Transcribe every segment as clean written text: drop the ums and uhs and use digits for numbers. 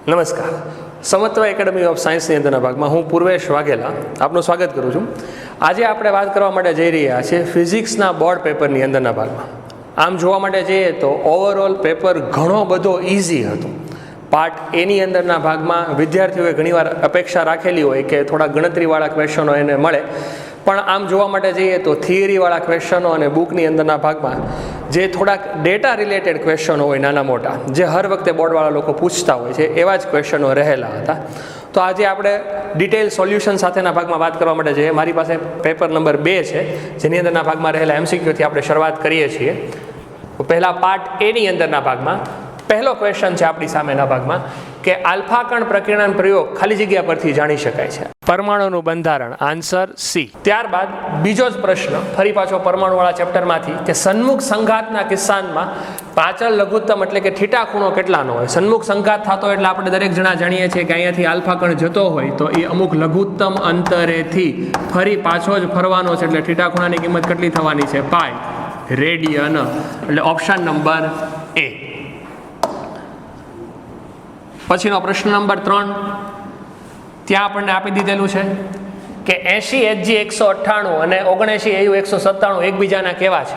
નમસ્કાર. સમત્વ academy of સાયન્સની અંદરના ભાગમાં હું પૂર્વેશ વાઘેલા આપનું સ્વાગત કરું છું. આજે આપણે વાત કરવા માટે જઈ રહ્યા છીએ ફિઝિક્સના બોર્ડ પેપરની અંદરના ભાગમાં. આમ જોવા માટે જઈએ તો ઓવરઓલ પેપર ઘણો બધો ઇઝી હતો. પાર્ટ એની અંદરના ભાગમાં વિદ્યાર્થીઓએ ઘણીવાર અપેક્ષા રાખેલી હોય કે થોડા ગણતરીવાળા ક્વેશ્ચનો એને મળે, પણ આમ જોવા માટે જઈએ તો થિયરીવાળા ક્વેશ્ચનો અને બુકની અંદરના ભાગમાં જે થોડાક ડેટા રિલેટેડ ક્વેશ્ચનો હોય નાના મોટા, જે હર વખતે બોર્ડવાળા લોકો પૂછતા હોય છે, એવા જ ક્વેશ્ચનો રહેલા હતા. તો આજે આપણે ડિટેલ સોલ્યુશન સાથેના ભાગમાં વાત કરવા માટે જઈએ. મારી પાસે પેપર નંબર 2 છે, જેની અંદરના ભાગમાં રહેલા MCQથી આપણે શરૂઆત કરીએ છીએ. પહેલા પાર્ટ એની અંદરના ભાગમાં પહેલો ક્વેશ્ચન છે આપણી સામેના ભાગમાં કે આલ્ફા કણ પ્રકીર્ણન પ્રયોગ ખાલી જગ્યા પરથી જાણી શકાય છે. પરમાણુનું બંધારણ, આન્સર સી. ત્યારબાદ બીજો જ પ્રશ્ન ફરી પાછો પરમાણુવાળા ચેપ્ટરમાંથી કે સન્મુખ સંઘાતના કિસ્સામાં પાછળ લઘુત્તમ એટલે કે થીટા ખૂણો કેટલાનો હોય. સન્મુખ સંઘાત થતો એટલે આપણે દરેક જણા જાણીએ છીએ કે અહીંયાથી આલ્ફા કણ જતો હોય તો એ અમુક લઘુત્તમ અંતરેથી ફરી પાછો જ ફરવાનો છે, એટલે થીટા ખૂણાની કિંમત કેટલી થવાની છે? પાય રેડિયન. એટલે ઓપ્શન નંબર એ. પછીનો પ્રશ્ન નંબર 3, ત્યાં આપણને આપી દીધેલું છે કે 80 Hg 198 અને 79 Au 197 એકબીજાના કેવા છે.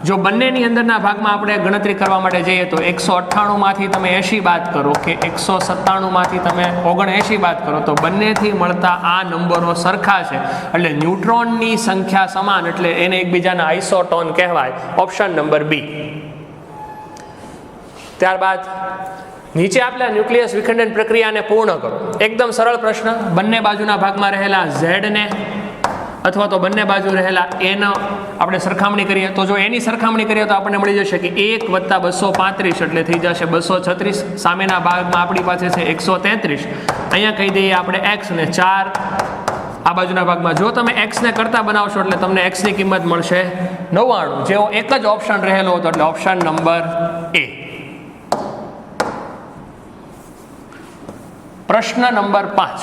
જો બંનેની અંદરના ભાગમાં આપણે ગણતરી કરવા માટે જઈએ તો 198 માંથી તમે 80 બાદ કરો કે 197 માંથી તમે 79 બાદ કરો તો બંનેથી મળતા આ નંબરો સરખા છે, એટલે ન્યુટ્રોનની સંખ્યા સમાન, એટલે એને એકબીજાના આઇસોટોન કહેવાય. Option number B. ત્યારબાદ નીચે આપેલા ન્યુક્લિયસ વિખંડન પ્રક્રિયાને પૂર્ણ કરો. એકદમ સરળ પ્રશ્ન. બંને બાજુના ભાગમાં રહેલા Z ને અથવા તો બંને બાજુ રહેલા A નો આપણે સરખામણી કરીએ તો જો એની સરખામણી કરીએ તો આપણને મળી જશે કે 1 + 235 એટલે થઈ જશે 236. સામેના ભાગમાં આપણી પાસે છે 133. અહીંયા કહી દઈએ આપણે x ને 4 આ બાજુના ભાગમાં. જો તમે x ને કરતા બનાવશો એટલે તમને x ની કિંમત મળશે 99, જેવો એક જ ઓપ્શન રહેલો હતો, એટલે ઓપ્શન નંબર એ. પ્રશ્ન નંબર 5,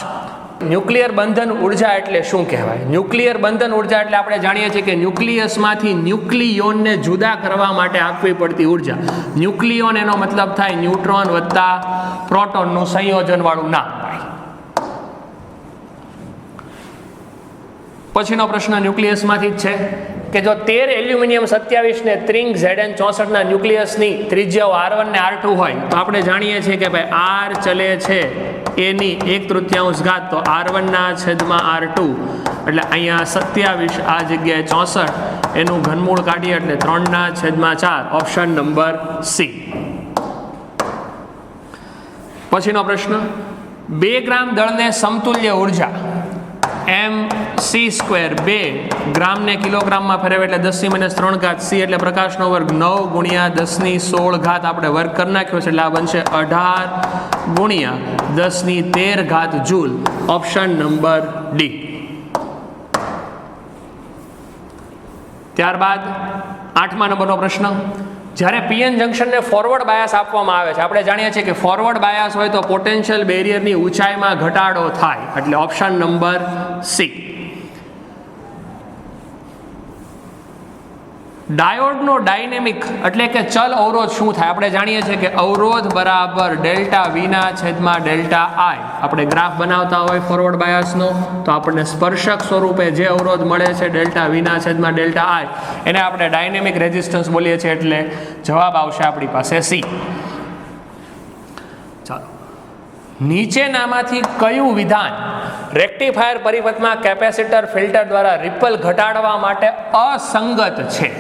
ન્યુક્લિયર બંધન ઉર્જા એટલે શું કહેવાય? ન્યુક્લિયર બંધન ઉર્જા એટલે આપણે જાણીએ છીએ કે ન્યુક્લિયસમાંથી ન્યુક્લિયોનને જુદા કરવા માટે આપવી પડતી ઉર્જા. ન્યુક્લિયોન એનો મતલબ થાય ન્યુટ્રોન વત્તા પ્રોટોનનું સંયોજન વાળું નામ. પછીનો પ્રશ્ન ન્યુક્લિયસમાંથી જ છે કે જો 13 એલ્યુમિનિયમ 27 ને ત્રિંગ Zn 64 ના ન્યુક્લિયસની ત્રિજ્યાઓ R1 ને R2 હોય તો આપણે જાણીએ છીએ કે ભાઈ R ચલે છે એની 1/3 ઘાત, તો R1 ના છેદમાં R2 એટલે અહીંયા 27 આ જગ્યાએ 64, એનું ઘનમૂળ કાઢીએ એટલે 3 ના છેદમાં 4. Option number C. પછીનો પ્રશ્ન, 2 ગ્રામ દળને સમતુલ્ય ઉર્જા mc² 2 ગ્રામને કિલોગ્રામમાં ફેરવે એટલે 10⁻³ ઘાત c એટલે પ્રકાશનો વર્ગ 9 × 10⁻16 ઘાત આપણે વર્ગ કરી નાખ્યો છે, એટલે આ બનશે 18 × 10⁻13 ઘાત જૂલ. Option number D. ત્યારબાદ 8મા નંબરનો પ્રશ્ન, જ્યારે પીએન જંક્શનને ફોરવર્ડ બાયસ આપવામાં આવે છે, આપણે જાણીએ છીએ કે ફોરવર્ડ બાયસ હોય તો પોટેન્શિયલ બેરિયરની ઊંચાઈમાં ઘટાડો થાય, એટલે ઓપ્શન નંબર સી. ડાયોડનો ડાયનેમિક એટલે કે ચલ અવરોધ શું થાય? આપણે જાણીએ છીએ કે અવરોધ બરાબર ΔV ના છેદમાં ΔI. આપણે ગ્રાફ બનાવતા હોય ફોરવર્ડ બાયસનો તો આપણને સ્પર્શક સ્વરૂપે જે અવરોધ મળે છે ΔV ના છેદમાં ΔI, એને આપણે ડાયનેમિક રેઝિસ્ટન્સ બોલીએ છીએ, એટલે જવાબ આવશે આપણી પાસે સી. ચાલો, નીચેનામાંથી કયું વિધાન રેક્ટિફાયર પરિપથમાં કેપેસિટર ફિલ્ટર દ્વારા રિપલ ઘટાડવા માટે અસંગત છે?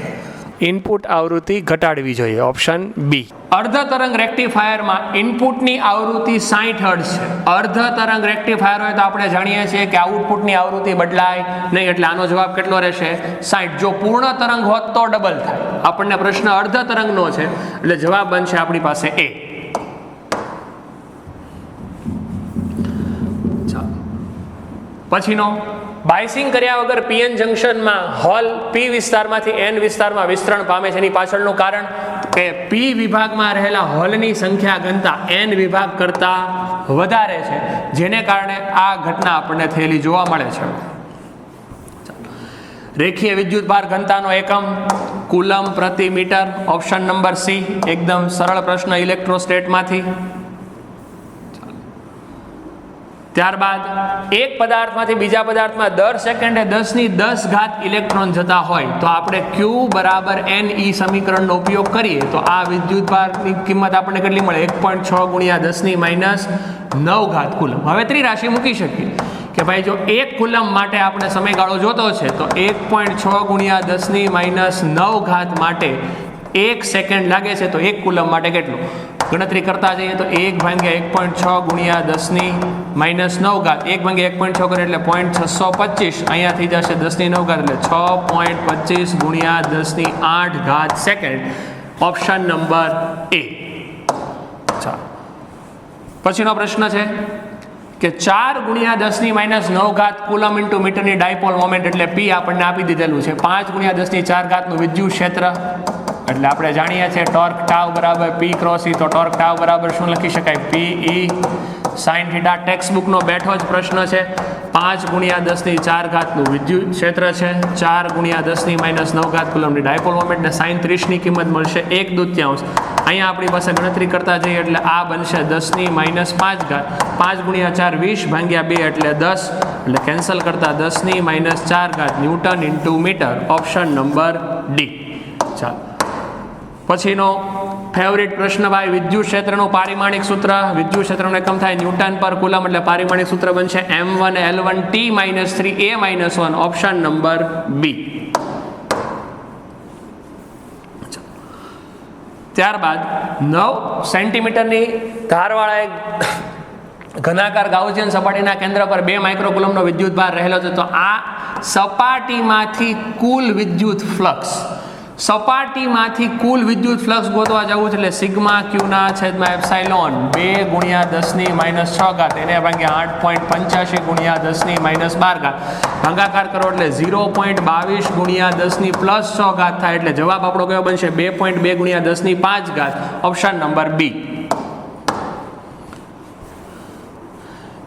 ઇનપુટ આવૃત્તિ ઘટાડવી જોઈએ. Option B. અર્ધ તરંગ રેક્ટિફાયરમાં ઇનપુટની આવૃત્તિ 60 હર્ટ્ઝ છે. અર્ધ તરંગ રેક્ટિફાયર હોય તો આપણે જાણીએ છીએ કે આઉટપુટની આવૃત્તિ બદલાય નહીં, એટલે આનો જવાબ કેટલો રહેશે? 60. જો પૂર્ણ તરંગ હોત તો ડબલ થાય. આપણને પ્રશ્ન અર્ધ તરંગનો છે, એટલે જવાબ બનશે આપણી પાસે એ. પછીનો, બાયસિંગ કર્યા વગર પીએન જંક્શનમાં હોલ પી વિસ્તારમાંથી એન વિસ્તારમાં વિસ્તરણ પામે છે. એની પાછળનું કારણ કે પી વિભાગમાં રહેલા હોલની સંખ્યા ઘનતા એન વિભાગ કરતાં વધારે છે, જેને કારણે આ ઘટના આપણને થયેલી જોવા મળે છે. રેખીય વિદ્યુત ભાર ઘનતાનો એકમ કુલમ પ્રતિ મીટર, ઓપ્શન નંબર સી. એકદમ સરળ પ્રશ્ન ઇલેક્ટ્રોસ્ટેટમાંથી. ત્યારબાદ એક પદાર્થમાંથી બીજા પદાર્થમાં દર સેકન્ડે 10⁻10 ઇલેક્ટ્રોન જતા હોય તો આપણે Q બરાબર NE સમીકરણનો ઉપયોગ કરીએ તો આ વિદ્યુત ભારની કિંમત આપણને કેટલી મળે? 1.6 × 10⁻9 કુલમ. હવે ત્રિરાશિ મૂકી શકીએ કે ભાઈ જો 1 કુલમ માટે આપણે સમયગાળો જોતો છે તો 1.6 × 10⁻9 માટે 1 સેકન્ડ લાગે છે તો 1 કુલમ માટે કેટલું? ગણતરી કરતા જઈએ તો 1/1.6 × 10⁻9 1/1.6 કરે એટલે 0.625. અહીંયા થઈ જશે 10⁹ એટલે 6.25 × 10⁸ સેકન્ડ. ઓપ્શન નંબર એ. ચાલો પછીનો પ્રશ્ન છે કે 4 × 10⁻9 કુલમ ઇન્ટુ મીટરની ડાયપોલ મોમેન્ટ એટલે P આપણને આપી દીધેલું છે. 5 × 10⁻4 નું વિદ્યુત ક્ષેત્ર એટલે આપણે જાણીએ છીએ ટોર્ક ટાઉ બરાબર P × E. તો ટોર્ક ટાઉ બરાબર શું લખી શકાય? PE sin θ. ટેક્સ્ટ બુકનો બેઠો જ પ્રશ્ન છે. 5 × 10⁻4 નું વિદ્યુત ક્ષેત્ર છે, 4 × 10⁻9 કુલમની ડાયપોલ મોમેન્ટ ને sin 30 ની કિંમત મળશે 1/2. અહીંયા આપણી પાસે ગણતરી કરતા જઈએ એટલે આ બનશે 10⁻5. 5 × 4 20/2 એટલે 10 એટલે કેન્સલ કરતા 10⁻4 newton into metre. Option number D. ચાલો પછીનો ફેવરિટ પ્રશ્ન ભાઈ, વિદ્યુત ક્ષેત્રનું પારિમાણિક સૂત્ર. વિદ્યુત ક્ષેત્રનું એકમ થાય ન્યૂટન પર કુલમ એટલે પારિમાણિક સૂત્ર બનશે m1L1T-3A-1. Option number B. ત્યારબાદ 9 સેન્ટીમીટરની ધારવાળા એક ઘનાકાર ગાઉસિયન સપાટીના કેન્દ્ર પર 2 માઇક્રોકુલમનો વિદ્યુત ભાર રહેલો છે. તો આ સપાટીમાંથી કુલ વિદ્યુત ફ્લક્સ, સપાટીમાંથી કુલ વિદ્યુત ફ્લક્સ ગોતવા જવું છે એટલે સિગ્મા ક્યુના છેદમાં એપ્સાઇલોન 2 × 10⁻6 એને ભાગ્યા 8.85 × 10⁻12 ભાગાકાર કરો એટલે 0.22 × 10⁻6 થાય એટલે જવાબ આપણો કયો બનશે? 2.2 × 10⁵. Option number B.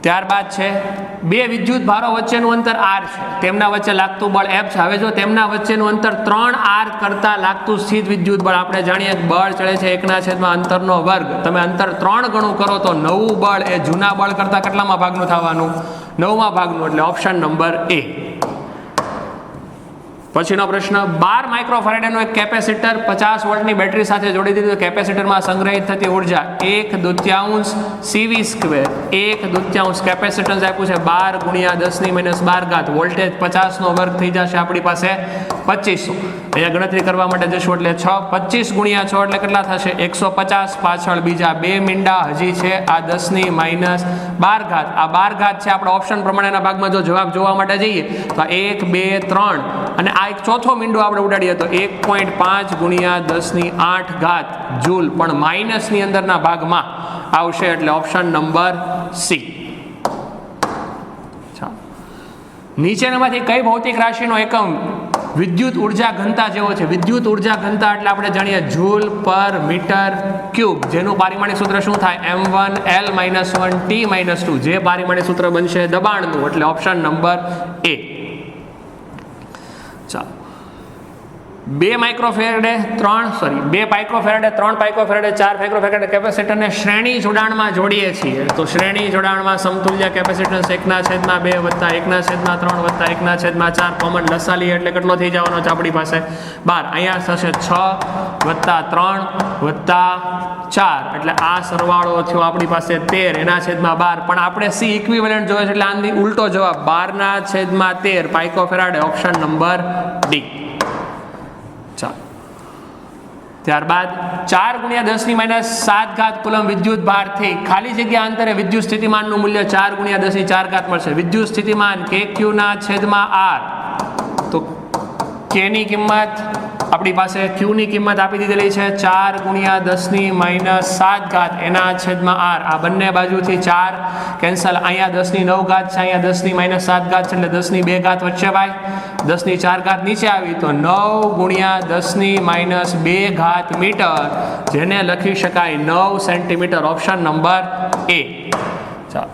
ત્યારબાદ છે 2 વિદ્યુત ભારો વચ્ચેનું અંતર r છે, તેમના વચ્ચે લાગતું બળ F છે. હવે જો તેમના વચ્ચેનું અંતર 3r કરતા લાગતું સ્થિત વિદ્યુત બળ, આપણે જાણીએ બળ ચડે છે 1// અંતરનો વર્ગ. તમે અંતર 3 ગણું કરો તો નવું બળ એ જૂના બળ કરતા કેટલામાં ભાગનું થવાનું? 9મા ભાગનું. એટલે ઓપ્શન નંબર એ. પછીનો પ્રશ્ન, 12 માઇક્રોફેરેડેનું એક કેપેસિટર 50 વોલ્ટની બેટરી સાથે જોડી દીધું. કેપેસિટરમાં સંગ્રહિત થતી ઉર્જા 1/2 CV². 1/2 કેપેસિટન્સ આપ્યું છે 12 × 10⁻12. વોલ્ટેજ 50 નો વર્ગ થઈ જશે આપણી પાસે 2500. અહીંયા ગણતરી કરવા માટે જશું એટલે 25 × 6 એટલે કેટલા થશે? 150. પાછળ બીજા 2 મીંડા હજી છે આ 10⁻12. આ 12 છે આપણે ઓપ્શન પ્રમાણેના ભાગમાં જો જવાબ જોવા માટે જઈએ તો 1 2 3 અને આ એક ચોથો મીંડો આપણે ઉડાડીએ તો 1.5 × 10⁸ જૂલ પણ માઇનસની અંદરના ભાગમાં આવશે એટલે ઓપ્શન નંબર સી. નીચેનામાંથી કઈ ભૌતિક રાશિનો એકમ વિદ્યુત ઉર્જા ઘનતા જેવો છે? વિદ્યુત ઉર્જા ઘનતા એટલે આપણે જાણીએ જૂલ પર મીટર ક્યુબ, જેનું પારિમાણિક સૂત્ર શું થાય? m1L-1T-2. જે પારિમાણિક સૂત્ર બનશે દબાણનું એટલે ઓપ્શન નંબર એ. 2 માઇક્રોફેરેડે 3 પાઇકોફેરેડે 4 પાઇકોફેરેડે કેપેસિટરને શ્રેણી જોડાણમાં જોડીએ છીએ. તો શ્રેણી જોડાણમાં સમતુલ્ય કેપેસિટન્સ 1/2 + 1/3 + 1/4 કોમન લસાલી એટલે કેટલો થઈ જવાનો છે આપણી પાસે? 12. અહીંયા થશે 6 + 3 + 4 એટલે આ સરવાળો થયો આપણી પાસે 13 એના છેદમાં 12. પણ આપણે સી ઇક્વિવેલન્ટ જોયો છે એટલે આની ઉલટો જવાબ 12/13 પાઇકોફેરાડે. Option number D. ત્યારબાદ 4 × 10⁻7 કુલમ વિદ્યુત ભારથી ખાલી જગ્યા અંતરે વિદ્યુત સ્થિતિમાનનું મૂલ્ય 4 × 10⁴ મળશે. વિદ્યુત સ્થિતિમાન KQ ના છેદમાં R. તો K ની કિંમત આપણી પાસે Q ની કિંમત આપી દીધેલી છે 4 × 10⁻7 એના છેદમાં R. આ બંને બાજુથી 4 કેન્સલ. અહીંયા 10⁹ છે, અહીંયા 10⁻7 છે એટલે 10⁵ વચ્ચે ભાઈ 10⁴ નીચે આવી તો 9 × 10⁻2 મીટર, જેને લખી શકાય 9 સેન્ટીમીટર. ઓપ્શન નંબર એ. ચાલો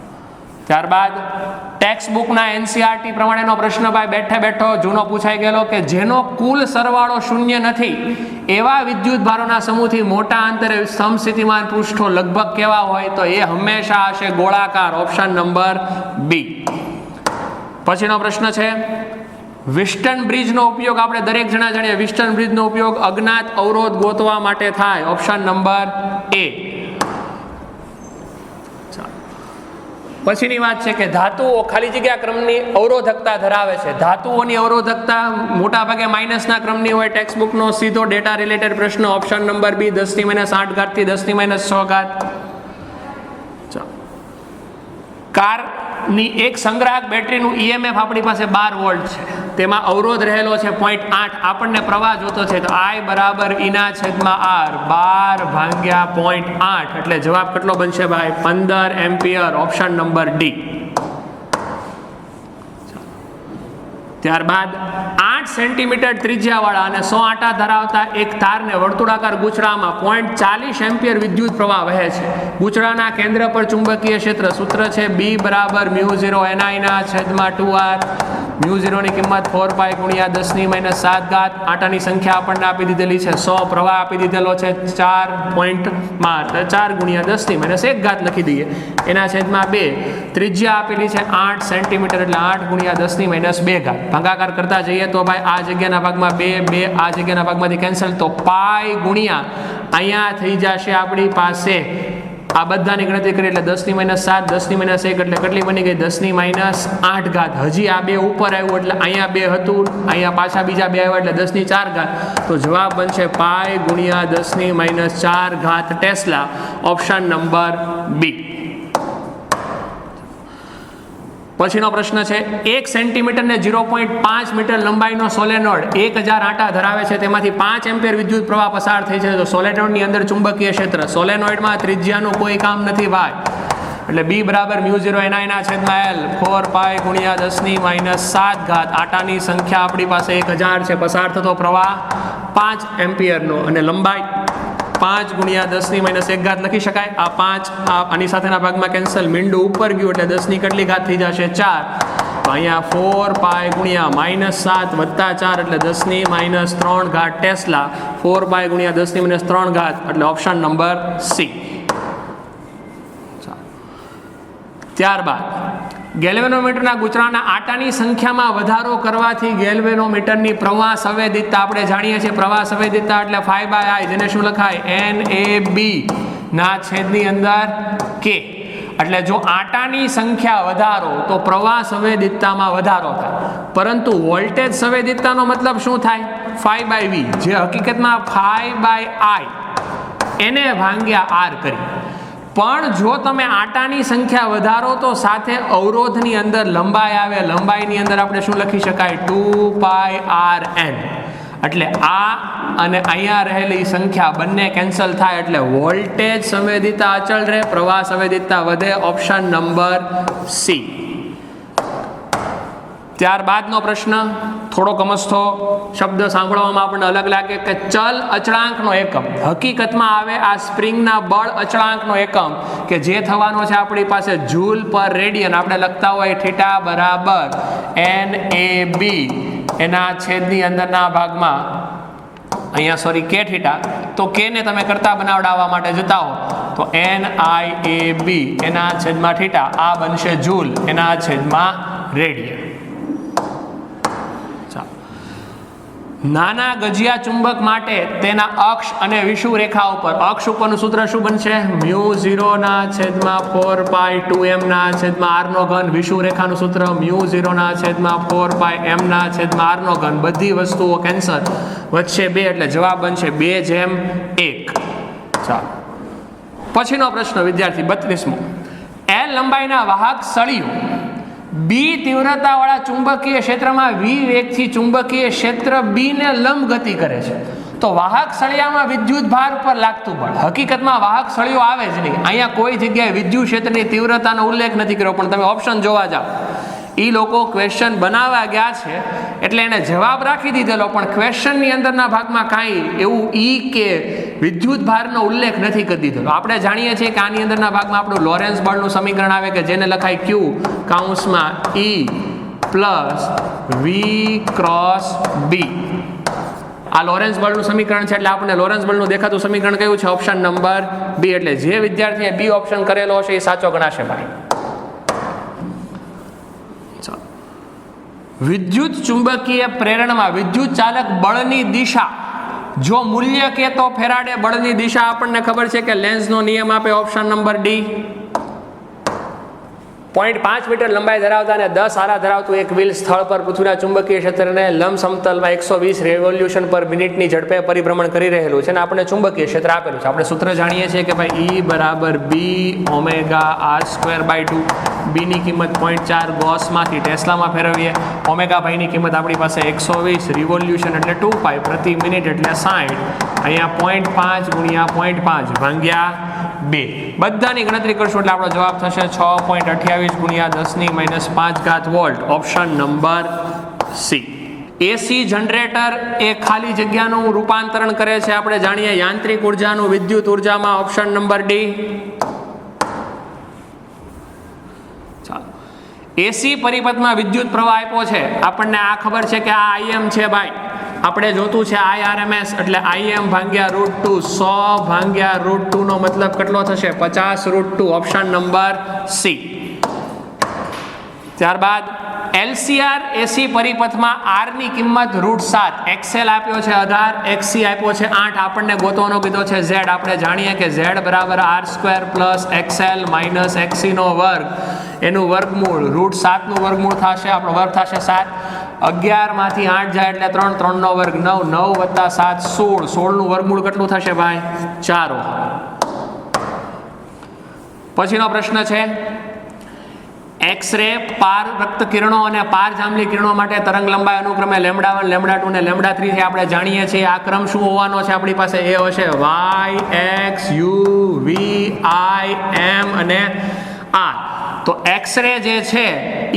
ત્યારબાદ ટેક્સ્ટ બુકના NCERT પ્રમાણેનો પ્રશ્ન ભાઈ બેઠે બેઠો જૂનો પૂછાઈ ગયેલો કે જેનો કુલ સરવાળો શૂન્ય નથી એવા વિદ્યુત ભારોના સમૂહથી મોટા અંતરે સ્તંભ સ્થિતિમાન પૃષ્ઠો લગભગ કેવા હોય તો એ હંમેશા હશે ગોળાકાર, ઓપ્શન નંબર બી. પછીનો પ્રશ્ન છે વિસ્ટન બ્રિજનો ઉપયોગ આપણે દરેક જણા જાણીએ વિસ્ટન બ્રિજનો ઉપયોગ અજ્ઞાત અવરોધ ગોતવા માટે થાય, ઓપ્શન નંબર એ. પછીની વાત છે કે ધાતુઓ ખાલી જગ્યા ક્રમની અવરોધકતા ધરાવે છે. ધાતુઓની અવરોધકતા મોટા ભાગે માઇનસના ક્રમની હોય. ટેક્સ્ટ બુકનો સીધો ડેટા રિલેટેડ પ્રશ્ન, ઓપ્શન નંબર બી 10⁻8 થી 10⁻6. કારની એક સંગ્રાહક બેટરીનું EMF આપણી પાસે 12 વોલ્ટ છે, તેમાં અવરોધ રહેલો છે 0.8. આપણને પ્રવાહ જોતો છે તો I બરાબર E/R 12/0.8 એટલે જવાબ કેટલો બનશે ભાઈ 15 એમ્પિયર, ઓપ્શન નંબર ડી. ત્યારબાદ 8 સેન્ટીમીટર ત્રિજ્યાવાળા અને 100 આંટા ધરાવતા એક તારને વર્તુળાકાર ગૂંચળામાં 0.40 એમ્પિયર વિદ્યુત પ્રવાહ વહે છે. ગૂંચળાના કેન્દ્ર પર ચુંબકીય ક્ષેત્ર સૂત્ર છે B બરાબર μ0Ni/2R. μ0 ની કિંમત 4π × 10⁻7. આંટાની સંખ્યા આપણને આપી દીધેલી છે 100, પ્રવાહ આપી દીધેલો છે 4 પોઈન્ટમાં, 4 × 10⁻1 લખી દઈએ, એના છેદમાં 2. ત્રિજ્યા આપેલી છે 8 સેન્ટીમીટર એટલે 8 × 10⁻2. ભાગાકાર કરતા જઈએ તો ભાઈ આ જગ્યાના ભાગમાં 2, આ જગ્યાના ભાગમાંથી કેન્સલ, તો પાઈ ગુણ્યા અહીંયા થઈ જશે આપણી પાસે આ બધાની ગણતરી કરી એટલે 10⁻7 10⁻1 એટલે કેટલી બની ગઈ 10⁻8. હજી આ 2 ઉપર આવ્યું એટલે અહીંયા 2 હતું, અહીંયા પાછા બીજા 2 આવ્યા એટલે 10⁻4. તો જવાબ બનશે પાઈ ગુણ્યા 10⁻4 ટેસ્લા, ઓપ્શન નંબર બી. પછીનો પ્રશ્ન છે 1 સેન્ટીમીટર ને 0.5 મીટર લંબાઈનો સોલેનોઇડ 1000 આંટા ધરાવે છે, તેમાંથી 5 એમ્પિયર વિદ્યુત પ્રવાહ પસાર થઈ છે. તો સોલેનોઇડની અંદર ચુંબકીય ક્ષેત્ર, સોલેનોઇડમાં ત્રિજ્યાનું કોઈ કામ નથી ભાઈ, એટલે B બરાબર μ0Ni/L 4π × 10⁻7. આંટાની સંખ્યા આપણી પાસે 1000 છે, પસાર થતો પ્રવાહ 5 એમ્પિયરનો અને લંબાઈ 5 × 10⁻1 લખી શકાય. આ 5 આની સાથેના ભાગમાં કેન્સલ, મીંડું ઉપર ગયું એટલે 10 ની કેટલી ઘાત થઈ જશે 4. તો અહીંયા 4π × -7 + 4 એટલે 10⁻3 ટેસ્લા, 4π × 10⁻3 એટલે ઓપ્શન નંબર સી. ત્યારબાદ ગેલ્વેનોમીટરના ગૂંચળાના આંટાની સંખ્યામાં વધારો કરવાથી ગેલ્વેનોમીટરની પ્રવાહ સંવેદિતતા આપણે જાણીએ છીએ. પ્રવાહ સંવેદિતતા એટલે phi/I, જેને શું લખાય NAB ના છેદની અંદર K. એટલે જો આંટાની સંખ્યા વધારો તો પ્રવાહ સંવેદિતતામાં વધારો થાય, પરંતુ વોલ્ટેજ સંવેદિતતાનો મતલબ શું થાય phi/V, જે હકીકતમાં phi/I એને ભાગ્યા R કરી. પણ જો તમે આંટાની સંખ્યા વધારો તો સાથે અવરોધની અંદર લંબાઈ આવે, લંબાઈની અંદર આપણે શું લખી શકાય 2πRN. એટલે આ અને અહીંયા રહેલી સંખ્યા બંને કેન્સલ થાય એટલે વોલ્ટેજ સંવેદિતા અચળ રહે, પ્રવાહ સંવેદિતા વધે, ઓપ્શન નંબર સી. ત્યારબાદનો પ્રશ્ન થોડો કમસ્તો શબ્દ સાંભળવામાં આપણને અલગ લાગે કે ચલ અચળાંકનો એકમ. હકીકતમાં આવે આ સ્પ્રિંગના બળ અચળાંકનો એકમ કે જે થવાનો છે આપણી પાસે જૂલ પર રેડિયન. આપણે લખતા હોય થીટા બરાબર NAB, એના છેદની અંદરના ભાગમાં અહીંયા સોરી K થીટા, તો K ને તમે કરતા બનાવડાવવા માટે જતા હો તો NIAB એના છેદમાં થીટા, આ બનશે જૂલ એના છેદમાં રેડિયન. નાના ગજિયા ચુંબક માટે તેના અક્ષ અને વિષુવ રેખા ઉપર, અક્ષ ઉપરનું સૂત્ર શું બનશે μ0/4π2m/r², વિષુવ રેખાનું સૂત્ર μ0/4πm/r². બધી વસ્તુઓ કેન્સલ, વચ્ચે 2 એટલે જવાબ બનશે 2/1. ચાલો પછીનો પ્રશ્ન વિદ્યાર્થી 32મો. L લંબાઈના વાહક સળિયું B તીવ્રતાવાળા ચુંબકીય ક્ષેત્રમાં V વેગથી ચુંબકીય ક્ષેત્ર B ને લંબ ગતિ કરે છે. તો વાહક સળિયામાં વિદ્યુત ભાર પર લાગતું બળ, હકીકતમાં વાહક સળિયો આવે જ નહીં. અહીંયા કોઈ જગ્યાએ વિદ્યુત ક્ષેત્રની તીવ્રતાનો ઉલ્લેખ નથી કર્યો, પણ તમે ઓપ્શન જોવા જાઓ, એ લોકો ક્વેશ્ચન બનાવવા ગયા છે એટલે એને જવાબ રાખી દીધેલો, પણ ક્વેશ્ચનની અંદરના ભાગમાં કાંઈ એવું કે વિદ્યુત ભારનો ઉલ્લેખ નથી કરી દીધો. આપણે જાણીએ છીએ કે આની અંદરના ભાગમાં આપણું લોરેન્સ બળનું સમીકરણ આવે કે જેને લખાય Q કૌંસમાં E plus V cross B. આ લોરેન્સ બળનું સમીકરણ છે એટલે આપણે લોરેન્સ બળનું દેખાતું સમીકરણ કયું છે? Option number B. એટલે જે વિદ્યાર્થીએ બી ઓપ્શન કરેલો હશે એ સાચો ગણાશે ભાઈ. વિદ્યુત ચુંબકીય પ્રેરણમાં વિદ્યુત ચાલક બળની દિશા જો મૂલ્ય કે તો ફેરાડે બળની દિશા આપણને ખબર છે કે લેન્ઝનો નિયમ આપે. Option number D. 0.5 મીટર લંબાઈ ધરાવતા અને 10 આરા ધરાવતું એક વ્હીલ સ્થળ પર પૃથ્વીના ચુંબકીય ક્ષેત્રને લંબ સમતલમાં 120 રેવોલ્યુશન પર મિનિટની ઝડપે પરિભ્રમણ કરી રહેલું છે અને આપણે ચુંબકીય ક્ષેત્ર આપેલું છે. આપણે સૂત્ર જાણીએ છીએ કે ભાઈ E બરાબર B ઓમેગા R²/2. B ની કિંમત 0.4 ગોસમાંથી ટેસ્લામાં ફેરવીએ. ઓમેગા ભાઈની કિંમત આપણી પાસે 120 રિવોલ્યુશન એટલે 2π પ્રતિ મિનિટ એટલે 60. અહીંયા 0.5 ગુણ્યા 0.5 ભાગ્યા 2 બધાની ગણતરી કરશું એટલે આપણો જવાબ થશે 6.28 ગુણ્યા 10⁻5 volt. Option number C. AC generator એ ખાલી જગ્યાનું રૂપાંતરણ કરે છે આપણે જાણીએ યાંત્રિક ઉર્જાનું વિદ્યુત ઉર્જામાં. Option number D. એસી પરિપથમાં વિદ્યુત પ્રવાહ આપ્યો છે આપણને. આ ખબર છે કે આ IM છે ભાઈ. આપણે જોતું છે IRMS એટલે IM ભાગ્યા √2 100 ભાગ્યા √2 નો મતલબ કેટલો થશે? 50 √2. Option number C. ત્યારબાદ LCR એસી પરિપથમાં R ની કિંમત √7. XL આપ્યો છે 18, XC આપ્યો છે 8. આપણને ગોતવાનો કીધો છે Z. આપણે જાણીએ કે Z બરાબર R² plus XL minus XC નો વર્ગ એનું વર્ગમૂળ √7 નું વર્ગમૂળ થશે. આપણો વર્ગ થશે 7. 11 માંથી 8 જાય એટલે 3, 3 નો વર્ગ 9, 9 વત્તા 7 16. 16 નું વર્ગમૂળ કેટલું થશે ભાઈ? 4. પછીનો પ્રશ્ન છે એક્સ-રે પાર રક્ત કિરણો અને પાર જાંબલી કિરણો માટે તરંગ લંબાઈ અનુક્રમે λ1, λ2 અને λ3 છે. આપણે જાણીએ છીએ આ ક્રમ શું હોવાનો છે આપણી પાસે? એ હશે Y, X, U, V, I, M અને R. તો એક્સ-રે જે છે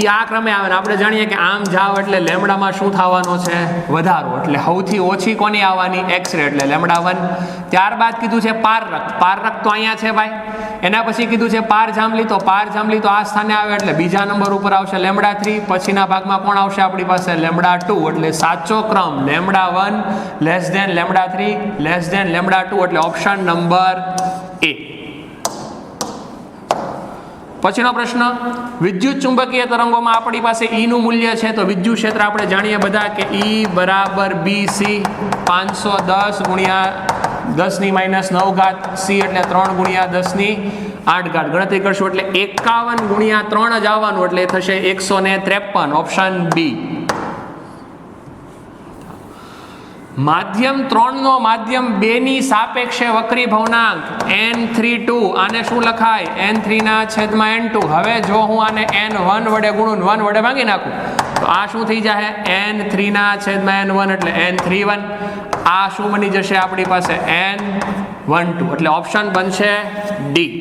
એ આ ક્રમે આવે ને આપણે જાણીએ કે આમ જાવ એટલે લેમડામાં શું થવાનો છે? વધારો. એટલે સૌથી ઓછી કોની આવવાની? એક્સ-રે એટલે λ1. ત્યારબાદ કીધું છે પારરક્ત. પારરક્ત તો અહીંયા છે ભાઈ. એના પછી કીધું છે પાર જાંબલી. તો પાર જાંબલી તો આ સ્થાને આવે એટલે બીજા નંબર ઉપર આવશે λ3. પછીના ભાગમાં કોણ આવશે આપણી પાસે? λ2. એટલે સાચો ક્રમ λ1 લેસ ધેન λ3 લેસ ધેન λ2 એટલે ઓપ્શન નંબર એ. પછીનો પ્રશ્ન વિદ્યુત ચુંબકીય તરંગોમાં આપણી પાસે E નું મૂલ્ય છે. તો વિદ્યુત ક્ષેત્ર આપણે જાણીએ બધા કે E બરાબર BC 510 ગુણ્યા 10⁻9 C એટલે 3 ગુણ્યા 10⁸ ગણતરી કરશું એટલે 51 ગુણ્યા 3 જ આવવાનું એટલે થશે 153. Option B. માધ્યમ 3 નો માધ્યમ 2 ની સાપેક્ષે વક્રી ભવનાંક n32. આને શું લખાય? n3/n2. હવે જો હું આને n1 વડે ગુણું 1 વડે ભાગી નાખું તો આ શું થઈ જશે? n3/n1 એટલે n31. આ શું બની જશે આપણી પાસે? n12 એટલે ઓપ્શન બનશે ડી.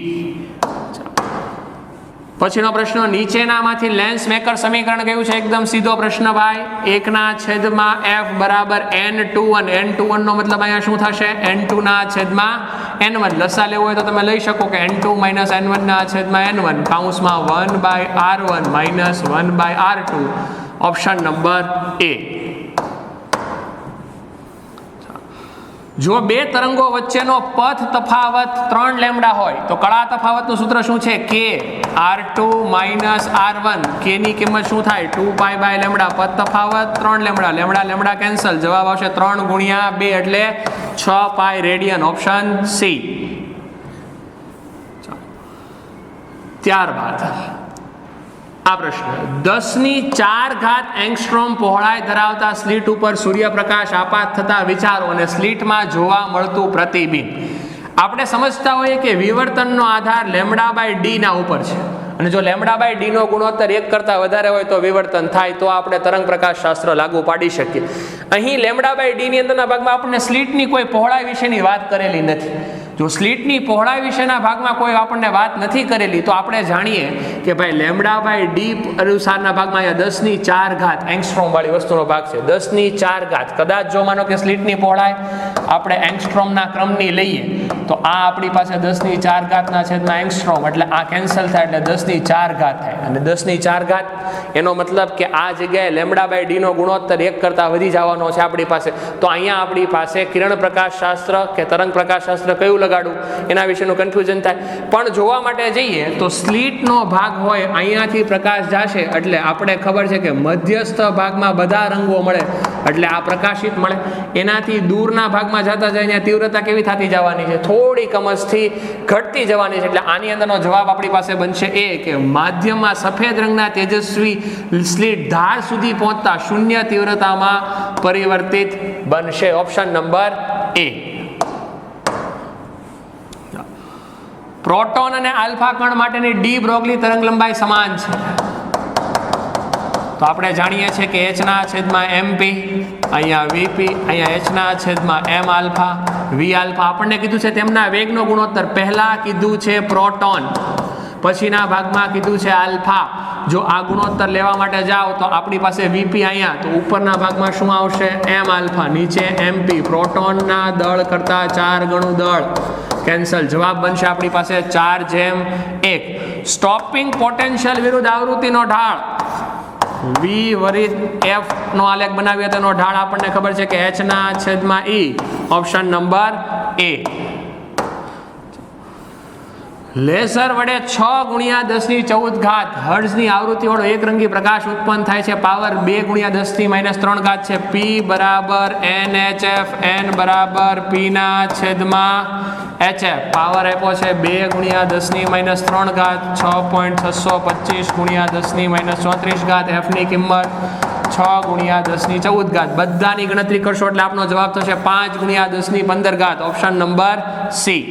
પછીનો પ્રશ્ન નીચેનામાંથી લેન્સ મેકર સમીકરણ કયું છે? એકદમ સીધો પ્રશ્ન ભાઈ. 1/f બરાબર n21. n21 નો મતલબ અહીંયા શું થશે? n2/n1. લસા લેવો હોય તો તમે લઈ શકો કે n2 - n1/n1 કૌંસમાં 1/r1 minus 1/r2. Option number એ. જો બે તરંગો વચ્ચેનો પથ તફાવત 3 λ હોય તો કળા તફાવતનું સૂત્ર શું છે? k r2 minus r1. k ની કિંમત શું થાય? 2π/λ. પથ તફાવત 3 λ. કેન્સલ. જવાબ આવશે 3 ગુણ્યા 2 એટલે 6π રેડિયન. Option C. ત્યારબાદ આ પ્રશ્ન 10⁴ એંગસ્ટ્રોમ પહોળાઈ ધરાવતા સ્લીટ ઉપર સૂર્યપ્રકાશ આપાત થતા વિચારો અને સ્લીટમાં જોવા મળતું પ્રતિબિંબ. આપણે સમજતા હોઈએ કે વિવર્તનનો આધાર λ/d ના ઉપર છે અને જો λ/d નો ગુણોત્તર 1 કરતાં વધારે હોય તો વિવર્તન થાય તો આપણે તરંગ પ્રકાશ શાસ્ત્ર લાગુ પાડી શકીએ. અહીં λ/d ની અંદરના ભાગમાં આપણે સ્લીટની કોઈ પહોળાઈ વિશેની વાત કરેલી નથી. જો સ્લિટની પહોળાઈ વિશેના ભાગમાં કોઈ આપણને વાત નથી કરેલી તો આપણે જાણીએ કે ભાઈ લેમ્બડા બાય ડી અનુસારના ભાગમાં અહીંયા 10⁴ એંગસ્ટ્રોમ વાળી વસ્તુનો ભાગ છે. 10⁴ કદાચ જો માનો કે સ્લિટની પહોળાઈ આપણે એંગસ્ટ્રોમના ક્રમની લઈએ તો આ આપણી પાસે 10⁴ એંગસ્ટ્રોમ, એટલે આ કેન્સલ થાય એટલે 10⁴ થાય. અને 10⁴ એનો મતલબ કે આ જગ્યાએ લેમ્બડા બાય ડી નો ગુણોત્તર 1 કરતા વધી જવાનો છે આપણી પાસે. તો અહીંયા આપણી પાસે કિરણ પ્રકાશ શાસ્ત્ર કે તરંગ પ્રકાશ શાસ્ત્ર કયું લગાડવું એના વિશેનું કન્ફ્યુઝન થાય. પણ જોવા માટે જઈએ તો સ્લિટનો ભાગ હોય અહીંયાથી પ્રકાશ જશે એટલે આપણે ખબર છે કે મધ્યસ્થ ભાગમાં બધા રંગો મળે એટલે આ પ્રકાશિત મળે. એનાથી દૂરના ભાગમાં જતા જાય ત્યાં તીવ્રતા કેવી થતી જવાની છે, થોડી કમસથી ઘટતી જવાની છે. એટલે આની અંદરનો જવાબ આપણી પાસે બનશે એ કે માધ્યમમાં સફેદ રંગના તેજસ્વી સ્લિટ ધાર સુધી પહોંચતા શૂન્ય તીવ્રતામાં પરિવર્તિત બનશે. ઓપ્શન નંબર એ. પ્રોટોન અને આલ્ફા કણ માટેની ડી બ્રોગલી તરંગ લંબાઈ સમાન છે. તો આપણે જાણીએ છીએ કે H/MP, અહીંયા VP, અહીંયા H/M આલ્ફા, V આલ્ફા. આપણને કીધું છે તેમના વેગનો ગુણોત્તર. પહેલા કીધું છે પ્રોટોન, પછીના ભાગમાં કીધું છે આલ્ફા. જો આ ગુણોત્તર લેવા માટે જાઓ તો આપણી પાસે VP અહીંયા, તો ઉપરના ભાગમાં શું આવશે? M આલ્ફા, નીચે MP. પ્રોટોનના દળ કરતા 4 ગણું દળ. કેન્સલ. જવાબ બનશે આપણી પાસે 4/1. સ્ટોપિંગ પોટેન્શિયલ વિરુદ્ધ આવૃત્તિનો ઢાળ V વરિત F નો આલેખ બનાવીએ તેનો ઢાળ આપણને ખબર છે કે H/E. ઓપ્શન નંબર એ. લેસર વડે 6×10⁴ હર્ટ્ઝની આવૃત્તિવાળો એકરંગી પ્રકાશ ઉત્પન્ન થાય છે. પાવર 2×10⁻³ છે. P બરાબર NHF, N બરાબર P/HF. પાવર આપ્યો છે 2×10⁻³, 6.625×10⁻34. F ની કિંમત 6×10⁴. બધાની ગણતરી કરશો એટલે આપનો જવાબ થશે 5×10⁻15. Option number C.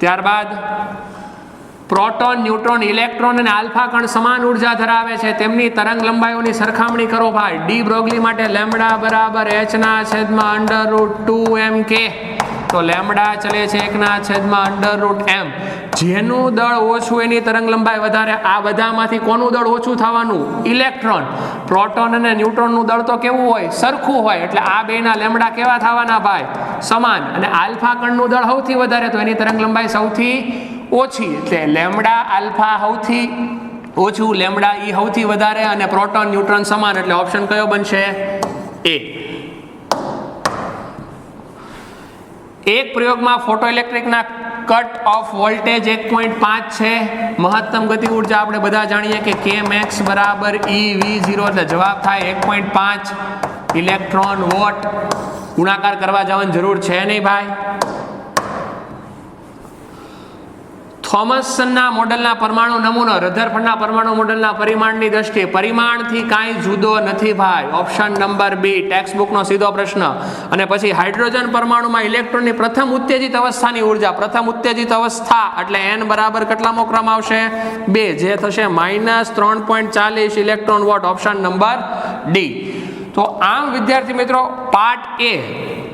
ત્યારબાદ પ્રોટોન, ન્યુટ્રોન, ઇલેક્ટ્રોન અને આલ્ફા કણ સમાન ઉર્જા ધરાવે છે. તેમની તરંગ લંબાઈઓની સરખામણી કરો ભાઈ. ડી બ્રોગલી માટે લેમ્બડા બરાબર H/√2mk. તો લેમ્બડા ચલે છે 1/√m. જેનું દળ ઓછું એની તરંગ લંબાઈ વધારે. આ બધામાંથી કોનું દળ ઓછું થવાનું? ઇલેક્ટ્રોન. પ્રોટોન અને ન્યુટ્રોનનું દળ તો કેવું હોય? સરખું હોય. એટલે આ બેના લેમ્બડા કેવા થવાના ભાઈ? સમાન. અને આલ્ફા કણનું દળ સૌથી વધારે તો એની તરંગ લંબાઈ સૌથી ઓછી. એટલે લેમ્બડા આલ્ફા સૌથી ઓછું, લેમ્બડા ઈ સૌથી વધારે અને પ્રોટોન ન્યુટ્રોન સમાન. એટલે ઓપ્શન કયો બનશે? એ. એક પ્રયોગમાં ફોટોઇલેક્ટ્રિકના કટ ઓફ વોલ્ટેજ 1.5 છે. મહત્તમ ગતિ ઉર્જા આપણે બધા જાણીએ કે Kmax બરાબર eV0. એટલે જવાબ થાય 1.5 ઇલેક્ટ્રોન વોટ. ગુણાકાર કરવા જવાની જરૂર છે નહીં ભાઈ. થોમસનના મોડેલના પરમાણુ નમૂનો રધરફર્ડના પરમાણુ મોડેલના પરિમાણની દ્રષ્ટિએ પરિમાણથી કાંઈ જુદો નથી ભાઈ. Option number B. ટેક્સ્ટ બુકનો સીધો પ્રશ્ન. અને પછી હાઇડ્રોજન પરમાણુમાં ઇલેક્ટ્રોનની પ્રથમ ઉત્તેજિત અવસ્થાની ઉર્જા. પ્રથમ ઉત્તેજિત અવસ્થા એટલે N બરાબર કેટલામો ક્રમ આવશે? 2. જે થશે -3.40 electron volt. Option number D. તો આમ વિદ્યાર્થી મિત્રો પાર્ટ એ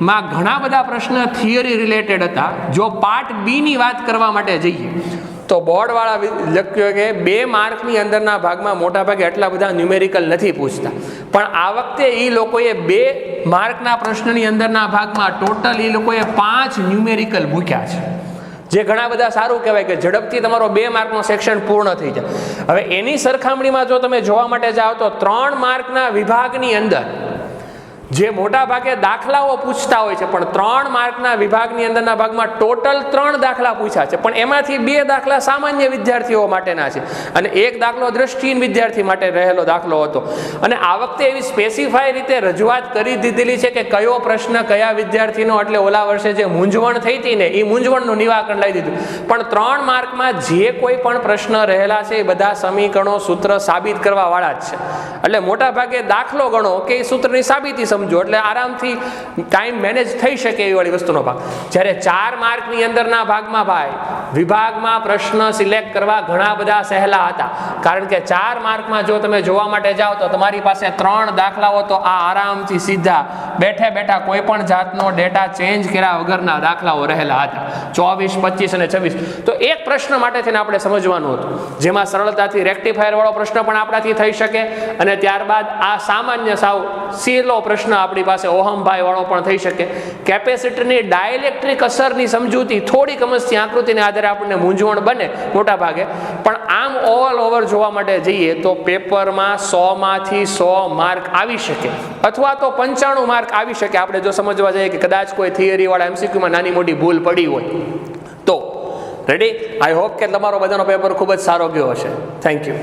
માં ઘણા બધા પ્રશ્ન થિયરી રિલેટેડ હતા. જો પાર્ટ બી ની વાત કરવા માટે જઈએ તો બોર્ડવાળા લખ્યું કે 2 માર્કની અંદરના ભાગમાં મોટા ભાગે એટલા બધા ન્યુમેરિકલ નથી પૂછતા. પણ આ વખતે એ લોકોએ 2 માર્કના પ્રશ્નની અંદરના ભાગમાં ટોટલ એ લોકોએ 5 ન્યુમેરિકલ મૂક્યા છે. જે ઘણા બધા સારું કહેવાય કે ઝડપથી તમારો 2 માર્કનો સેક્શન પૂર્ણ થઈ જાય. હવે એની સરખામણીમાં જો તમે જોવા માટે જાઓ તો 3 માર્કના વિભાગની અંદર જે મોટા ભાગે દાખલાઓ પૂછતા હોય છે, પણ 3 માર્કના વિભાગની અંદરના ભાગમાં ટોટલ 3 દાખલા પૂછ્યા છે. પણ એમાંથી 2 દાખલા સામાન્ય વિદ્યાર્થીઓ માટેના છે અને 1 દાખલો દ્રષ્ટિહીન વિદ્યાર્થી માટે રહેલો દાખલો હતો. અને આ વખતે એવી સ્પેસિફાઈ રીતે રજૂઆત કરી દીધેલી છે કે કયો પ્રશ્ન કયા વિદ્યાર્થીનો. એટલે ઓલા વર્ષે જે મૂંઝવણ થઈ હતી ને એ મૂંઝવણનું નિવારણ લાવી દીધું. પણ 3 માર્કમાં જે કોઈ પણ પ્રશ્ન રહેલા છે એ બધા સમીકરણો સૂત્ર સાબિત કરવા વાળા જ છે. એટલે મોટા ભાગે દાખલો ગણો કે એ સૂત્રની સાબિતી સમજો એટલે આરામથી ટાઈમ મેનેજ થઈ શકે એવી વાળી વસ્તુનો ભાગ. જ્યારે 4 માર્કની અંદરના ભાગમાં ભાઈ વિભાગમાં પ્રશ્ન સિલેક્ટ કરવા ઘણા બધા સહેલા હતા, કારણ કે 4 માર્કમાં જો તમે જોવા માટે જાઓ તો તમારી પાસે 3 દાખલાઓ તો આ આરામથી સીધા બેઠે બેઠા કોઈ પણ જાતનો ડેટા ચેન્જ કર્યા વગરના દાખલાઓ રહેલા હતા, 24, 25 અને 26. તો એક પ્રશ્ન માટે થઈને આપણે સમજવાનું હતું, જેમાં સરળતાથી રેક્ટિફાયર વાળો પ્રશ્ન પણ આપણાથી થઈ શકે, અને ત્યારબાદ આ સામાન્ય સાવ સહેલો પ્રશ્ન આપણી પાસે ઓહમભાઈ વાળો પણ થઈ શકે. કેપેસિટરની ડાયલેક્ટ્રિક અસરની સમજૂતી થોડીક અમસ્તી આકૃતિને આધારે આપણને મૂંઝવણ બને મોટા ભાગે, પણ આમ ઓલ ઓવર જોવા માટે જઈએ તો પેપરમાં 100 માંથી 100 માર્ક આવી શકે, અથવા તો 95 માર્ક આવી શકે. આપણે જો સમજવા જઈએ કે કદાચ કોઈ થિયરી વાળા MCQમાં નાની મોટી ભૂલ પડી હોય તો. રેડી? આઈ હોપ કે તમારો બધાનો પેપર ખૂબ જ સારો ગયો હશે. Thank you.